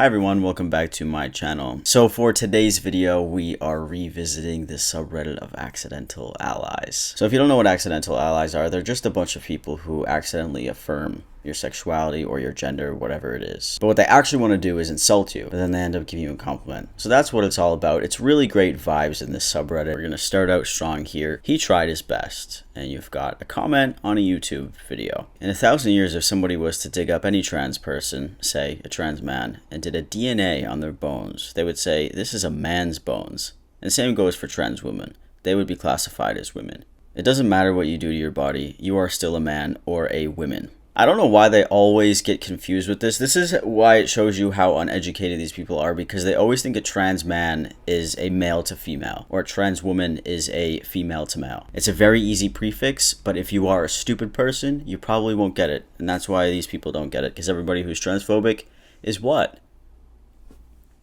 Hi everyone, welcome back to my channel. So for today's video, we are revisiting the subreddit of accidental allies. So if you don't know what accidental allies are, they're just a bunch of people who accidentally affirm your sexuality or your gender, whatever it is. But what they actually want to do is insult you, but then they end up giving you a compliment. So that's what it's all about. It's really great vibes in this subreddit. We're going to start out strong here. He tried his best, and you've got a comment on a YouTube video. In 1,000 years, if somebody was to dig up any trans person, say a trans man, and did a DNA on their bones, they would say, this is a man's bones. And the same goes for trans women. They would be classified as women. It doesn't matter what you do to your body, you are still a man or a woman. I don't know why they always get confused with this. This is why it shows you how uneducated these people are, because they always think a trans man is a male to female, or a trans woman is a female to male. It's a very easy prefix, but if you are a stupid person, you probably won't get it. And that's why these people don't get it, because everybody who's transphobic is what?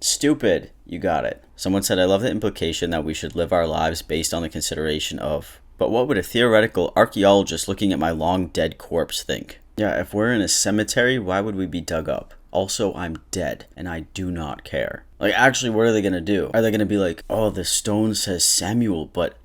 Stupid. You got it. Someone said, I love the implication that we should live our lives based on the consideration of, but what would a theoretical archaeologist looking at my long dead corpse think? Yeah, if we're in a cemetery, why would we be dug up? Also, I'm dead, and I do not care. Like, actually, what are they gonna do? Are they gonna be like, oh, the stone says Samuel, but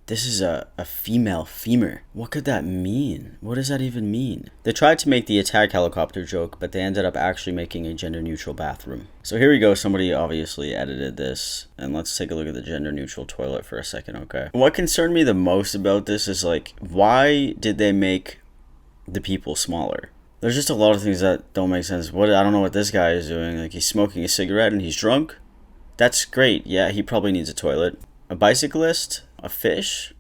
this is a female femur. What could that mean? What does that even mean? They tried to make the attack helicopter joke, but they ended up actually making a gender-neutral bathroom. So here we go. Somebody obviously edited this, and let's take a look at the gender-neutral toilet for a second, okay? What concerned me the most about this is, like, why did they make the people smaller? There's just a lot of things that don't make sense. I don't know what this guy is doing. Like, he's smoking a cigarette and he's drunk. That's great. Yeah, he probably needs a toilet. A bicyclist, a fish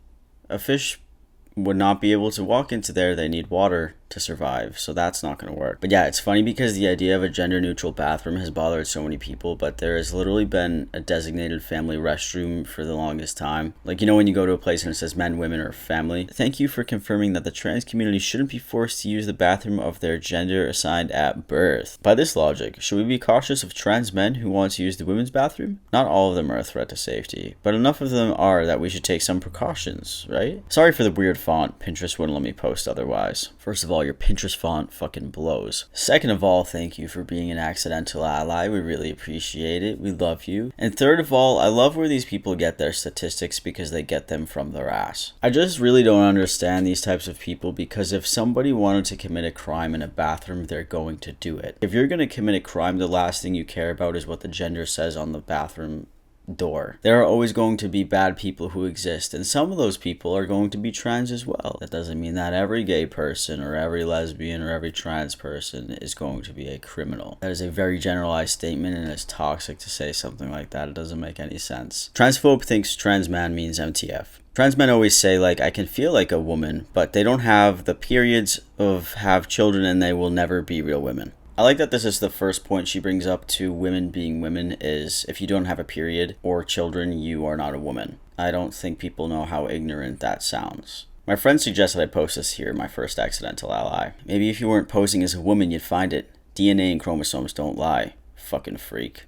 would not be able to walk into there. They need water to survive, so that's not going to work. But yeah, it's funny because the idea of a gender neutral bathroom has bothered so many people, but there has literally been a designated family restroom for the longest time. Like, you know, when you go to a place and it says men, women, or family. Thank you for confirming that the trans community shouldn't be forced to use the bathroom of their gender assigned at birth. By this logic, should we be cautious of trans men who want to use the women's bathroom? Not all of them are a threat to safety, but enough of them are that we should take some precautions, right? Sorry for the weird font. Pinterest wouldn't let me post otherwise. First of all, your Pinterest font fucking blows. Second of all, thank you for being an accidental ally. We really appreciate it. We love you. And third of all, I love where these people get their statistics because they get them from their ass. I just really don't understand these types of people, because if somebody wanted to commit a crime in a bathroom, they're going to do it. If you're going to commit a crime, the last thing you care about is what the gender says on the bathroom door. There are always going to be bad people who exist, and some of those people are going to be trans as well. That doesn't mean that every gay person or every lesbian or every trans person is going to be a criminal. That is a very generalized statement, and it's toxic to say something like that. It doesn't make any sense. Transphobe thinks trans man means MTF. Trans men always say, like, I can feel like a woman, but they don't have the periods of have children, and they will never be real women. I like that this is the first point she brings up to women being women, is if you don't have a period or children, you are not a woman. I don't think people know how ignorant that sounds. My friend suggested I post this here, my first accidental ally. Maybe if you weren't posing as a woman, you'd find it. DNA and chromosomes don't lie. Fucking freak.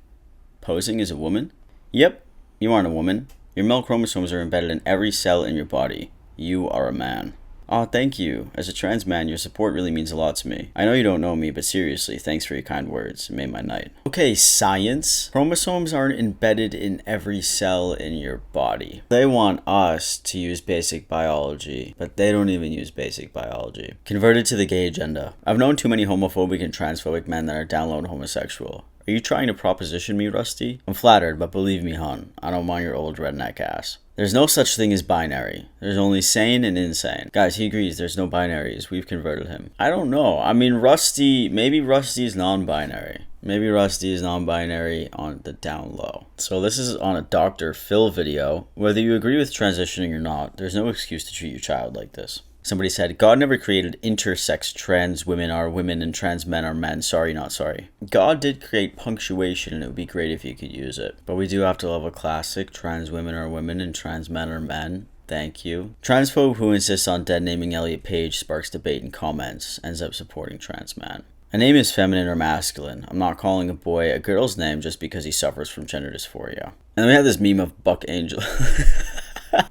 Posing as a woman? Yep, you aren't a woman. Your male chromosomes are embedded in every cell in your body. You are a man. Aw, thank you. As a trans man, your support really means a lot to me. I know you don't know me, but seriously, thanks for your kind words. It made my night. Okay, science. Chromosomes aren't embedded in every cell in your body. They want us to use basic biology, but they don't even use basic biology. Converted to the gay agenda. I've known too many homophobic and transphobic men that are download homosexual. Are you trying to proposition me, Rusty? I'm flattered, but believe me, hon, I don't mind your old redneck ass. There's no such thing as binary. There's only sane and insane. Guys, he agrees there's no binaries. We've converted him. I don't know. I mean, maybe Rusty is non-binary. Maybe Rusty is non-binary on the down low. So this is on a Dr. Phil video. Whether you agree with transitioning or not, there's no excuse to treat your child like this. Somebody said, God never created intersex. Trans women are women and trans men are men. Sorry, not sorry. God did create punctuation, and it would be great if you could use it. But we do have to love a classic. Trans women are women and trans men are men. Thank you. Transphobe who insists on dead naming Elliot Page sparks debate in comments, ends up supporting trans man. A name is feminine or masculine. I'm not calling a boy a girl's name just because he suffers from gender dysphoria. And then we have this meme of Buck Angel.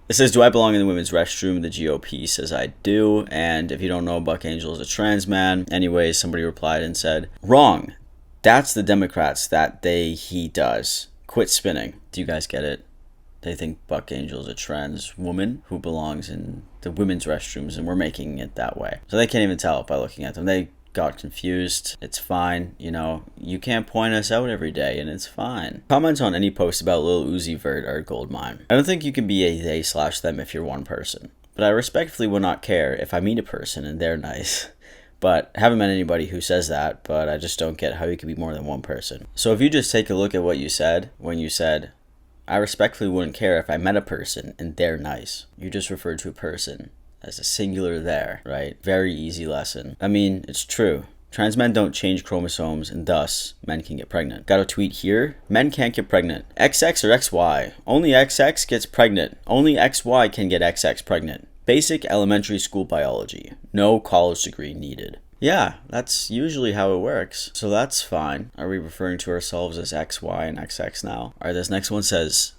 It says, do I belong in the women's restroom? The GOP says I do. And if you don't know, Buck Angel is a trans man. Anyways, somebody replied and said, wrong. That's the Democrats that he does. Quit spinning. Do you guys get it? They think Buck Angel's a trans woman who belongs in the women's restrooms, and we're making it that way. So they can't even tell by looking at them. They got confused. It's fine. You know, you can't point us out every day, and it's fine. Comments on any post about Lil Uzi Vert are goldmine. I don't think you can be a they/them if you're one person. But I respectfully will not care if I meet a person and they're nice. But I haven't met anybody who says that, but I just don't get how you can be more than one person. So if you just take a look at what you said when you said, I respectfully wouldn't care if I met a person and they're nice. You just referred to a person as a singular there, right? Very easy lesson. I mean, it's true. Trans men don't change chromosomes, and thus, men can get pregnant. Got a tweet here. Men can't get pregnant. XX or XY. Only XX gets pregnant. Only XY can get XX pregnant. Basic elementary school biology. No college degree needed. Yeah, that's usually how it works. So that's fine. Are we referring to ourselves as XY and XX now? Alright, this next one says,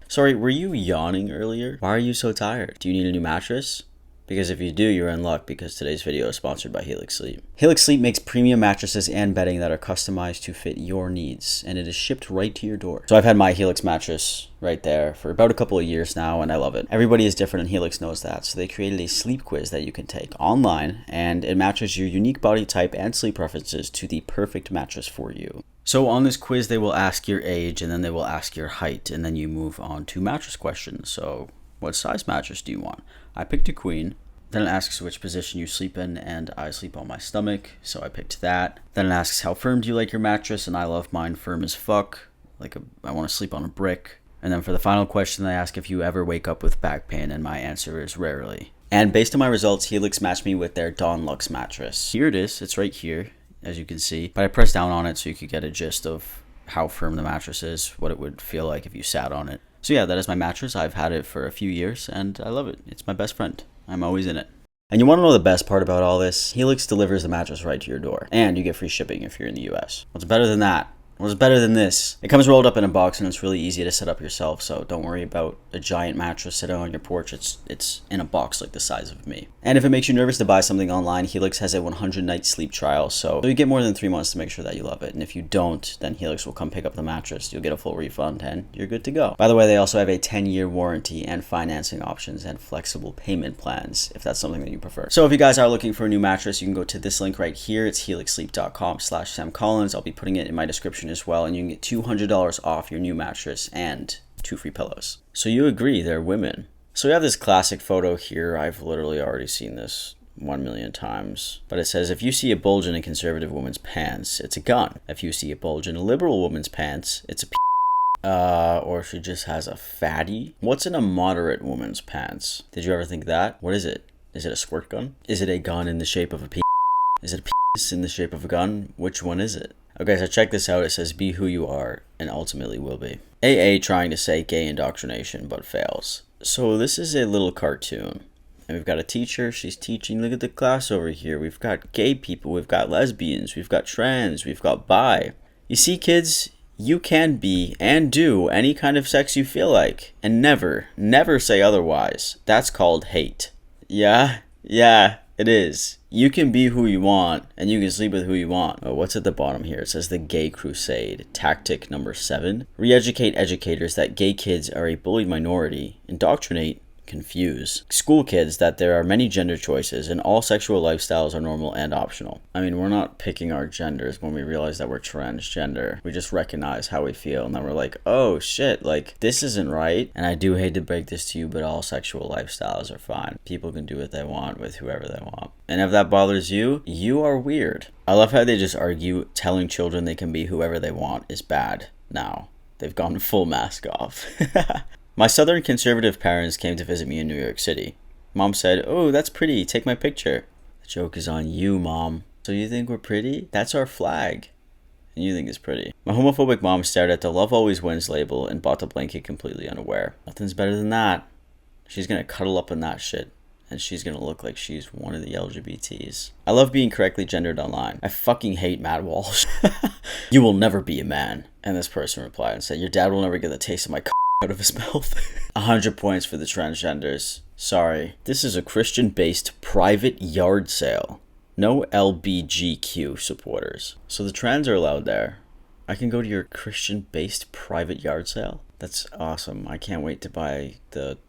sorry, were you yawning earlier? Why are you so tired? Do you need a new mattress? Because if you do, you're in luck, because today's video is sponsored by Helix Sleep. Helix Sleep makes premium mattresses and bedding that are customized to fit your needs, and it is shipped right to your door. So I've had my Helix mattress right there for about a couple of years now, and I love it. Everybody is different, and Helix knows that, so they created a sleep quiz that you can take online, and it matches your unique body type and sleep preferences to the perfect mattress for you. So on this quiz, they will ask your age, and then they will ask your height, and then you move on to mattress questions. So what size mattress do you want? I picked a queen. Then it asks which position you sleep in, and I sleep on my stomach, so I picked that. Then it asks how firm do you like your mattress, and I love mine firm as fuck. I want to sleep on a brick. And then for the final question, they ask if you ever wake up with back pain, and my answer is rarely. And based on my results, Helix matched me with their Dawn Luxe mattress. Here it is. It's right here, as you can see. But I pressed down on it so you could get a gist of how firm the mattress is, what it would feel like if you sat on it. So yeah, that is my mattress. I've had it for a few years, and I love it. It's my best friend. I'm always in it. And you want to know the best part about all this? Helix delivers the mattress right to your door. And you get free shipping if you're in the US. What's better than that? What's better than this? It comes rolled up in a box, and it's really easy to set up yourself, so don't worry about a giant mattress sitting on your porch. It's in a box like the size of me. And if it makes you nervous to buy something online, Helix has a 100-night sleep trial, so you get more than 3 months to make sure that you love it. And if you don't, then Helix will come pick up the mattress. You'll get a full refund, and you're good to go. By the way, they also have a 10-year warranty and financing options and flexible payment plans, if that's something that you prefer. So if you guys are looking for a new mattress, you can go to this link right here. It's helixsleep.com/samcollins. I'll be putting it in my description as well, and you can get $200 off your new mattress and 2 free pillows. So you agree they're women. So we have this classic photo here. I've literally already seen this 1 million times, but it says, if you see a bulge in a conservative woman's pants, it's a gun. If you see a bulge in a liberal woman's pants, it's a or she just has a fatty. What's in a moderate woman's pants? Did you ever think that? What is it? Is it a squirt gun? Is it a gun in the shape of a Is it a penis in the shape of a gun? Which one is it? Okay, so check this out. It says, be who you are, and ultimately will be. AA trying to say gay indoctrination, but fails. So this is a little cartoon. And we've got a teacher. She's teaching. Look at the class over here. We've got gay people. We've got lesbians. We've got trans. We've got bi. You see, kids, you can be and do any kind of sex you feel like. And never, never say otherwise. That's called hate. Yeah, it is. You can be who you want, and you can sleep with who you want. Oh, what's at the bottom here? It says the Gay Crusade. Tactic number 7. Re-educate educators that gay kids are a bullied minority. Indoctrinate, confuse. School kids that there are many gender choices and all sexual lifestyles are normal and optional. I mean, we're not picking our genders when we realize that we're transgender. We just recognize how we feel, and then we're like, oh shit, like, this isn't right. And I do hate to break this to you, but all sexual lifestyles are fine. People can do what they want with whoever they want. And if that bothers you, you are weird. I love how they just argue telling children they can be whoever they want is bad now. They've gone full mask off. My southern conservative parents came to visit me in New York City. Mom said, oh, that's pretty, take my picture. The joke is on you, Mom. So you think we're pretty? That's our flag. And you think it's pretty. My homophobic mom stared at the Love Always Wins label and bought the blanket completely unaware. Nothing's better than that. She's gonna cuddle up in that shit, and she's gonna look like she's one of the LGBTs. I love being correctly gendered online. I fucking hate Matt Walsh. You will never be a man. And this person replied and said, your dad will never get the taste of my out of his mouth. 100 points for the transgenders. Sorry. This is a Christian-based private yard sale. No LBGQ supporters. So the trans are allowed there. I can go to your Christian-based private yard sale. That's awesome. I can't wait to buy the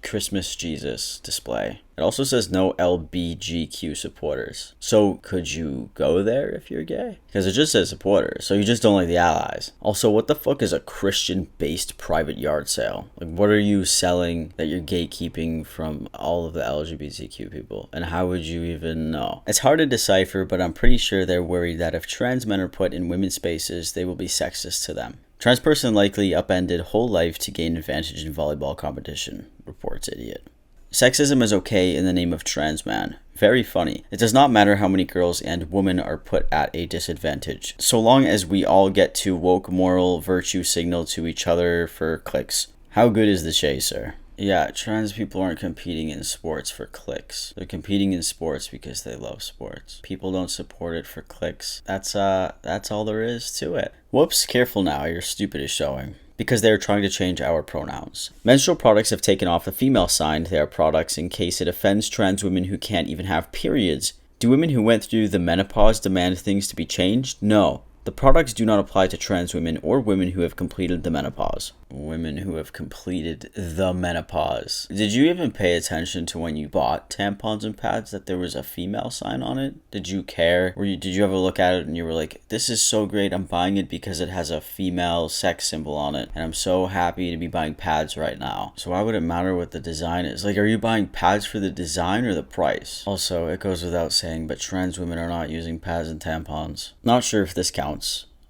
Christmas Jesus display. It also says no LBGQ supporters. So could you go there if you're gay? Because it just says supporters, so you just don't like the allies. Also, what the fuck is a Christian-based private yard sale? Like, what are you selling that you're gatekeeping from all of the LGBTQ people? And how would you even know? It's hard to decipher, but I'm pretty sure they're worried that if trans men are put in women's spaces, they will be sexist to them. Trans person likely upended whole life to gain advantage in volleyball competition, reports idiot. Sexism is okay in the name of trans man. Very funny. It does not matter how many girls and women are put at a disadvantage, so long as we all get to woke moral virtue signal to each other for clicks. How good is the chaser? Yeah, trans people aren't competing in sports for clicks. They're competing in sports because they love sports. People don't support it for clicks. That's all there is to it. Whoops, careful now, your stupid is showing. Because they are trying to change our pronouns. Menstrual products have taken off the female sign to their products in case it offends trans women who can't even have periods. Do women who went through the menopause demand things to be changed? No. The products do not apply to trans women or women who have completed the menopause. Women who have completed the menopause. Did you even pay attention to when you bought tampons and pads that there was a female sign on it? Did you care? Did you ever look at it and you were like, this is so great, I'm buying it because it has a female sex symbol on it, and I'm so happy to be buying pads right now. So why would it matter what the design is? Like, are you buying pads for the design or the price? Also, it goes without saying, but trans women are not using pads and tampons. Not sure if this counts.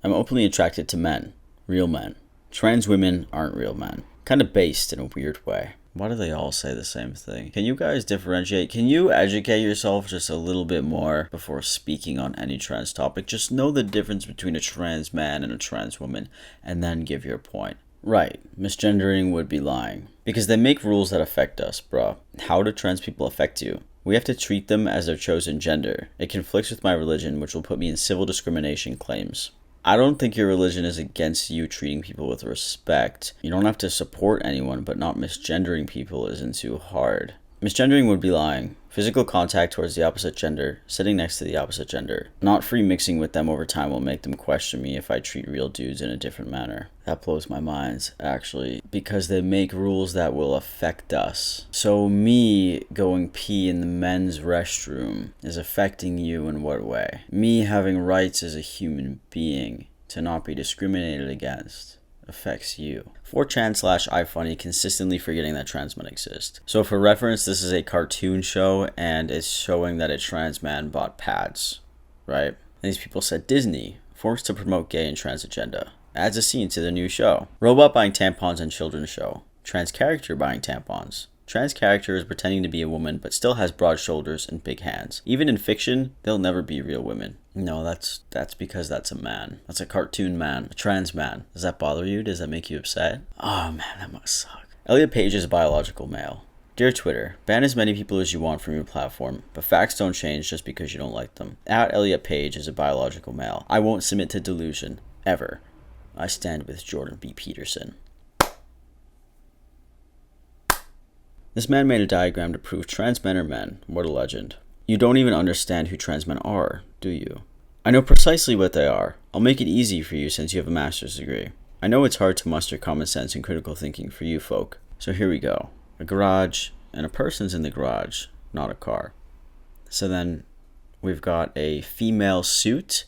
I'm openly attracted to men. Real men. Trans women aren't real men. Kind of based in a weird way. Why do they all say the same thing? Can you guys differentiate? Can you educate yourself just a little bit more before speaking on any trans topic? Just know the difference between a trans man and a trans woman, and then give your point. Right, misgendering would be lying. Because they make rules that affect us, bruh. How do trans people affect you? We have to treat them as their chosen gender. It conflicts with my religion, which will put me in civil discrimination claims. I don't think your religion is against you treating people with respect. You don't have to support anyone, but not misgendering people isn't too hard. Misgendering would be lying. Physical contact towards the opposite gender, sitting next to the opposite gender. Not free mixing with them over time will make them question me if I treat real dudes in a different manner. That blows my mind, actually, because they make rules that will affect us. So me going pee in the men's restroom is affecting you in what way? Me having rights as a human being to not be discriminated against affects you. 4chan/ifunny consistently forgetting that trans men exist. So for reference, this is a cartoon show and it's showing that a trans man bought pads, right? And these people said Disney, forced to promote gay and trans agenda, adds a scene to the new show. Robot buying tampons and children's show. Trans character buying tampons. Trans character is pretending to be a woman but still has broad shoulders and big hands. Even in fiction, they'll never be real women. No, that's because that's a man. That's a cartoon man. A trans man. Does that bother you? Does that make you upset? Oh man, that must suck. Elliot Page is a biological male. Dear Twitter, ban as many people as you want from your platform, but facts don't change just because you don't like them. Elliot Page is a biological male. I won't submit to delusion. Ever. I stand with Jordan B. Peterson. This man made a diagram to prove trans men are men. What a legend. You don't even understand who trans men are, do you? I know precisely what they are. I'll make it easy for you since you have a master's degree. I know it's hard to muster common sense and critical thinking for you folk. So here we go. A garage, and a person's in the garage, not a car. So then we've got a female suit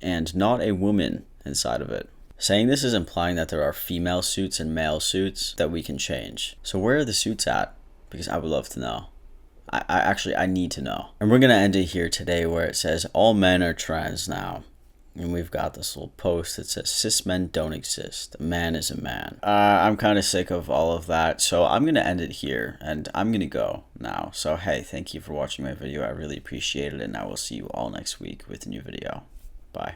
and not a woman inside of it. Saying this is implying that there are female suits and male suits that we can change. So where are the suits at? Because I would love to know. I need to know. And we're going to end it here today where it says all men are trans now. And we've got this little post that says cis men don't exist. A man is a man. I'm kind of sick of all of that. So I'm going to end it here and I'm going to go now. So hey, thank you for watching my video. I really appreciate it. And I will see you all next week with a new video. Bye.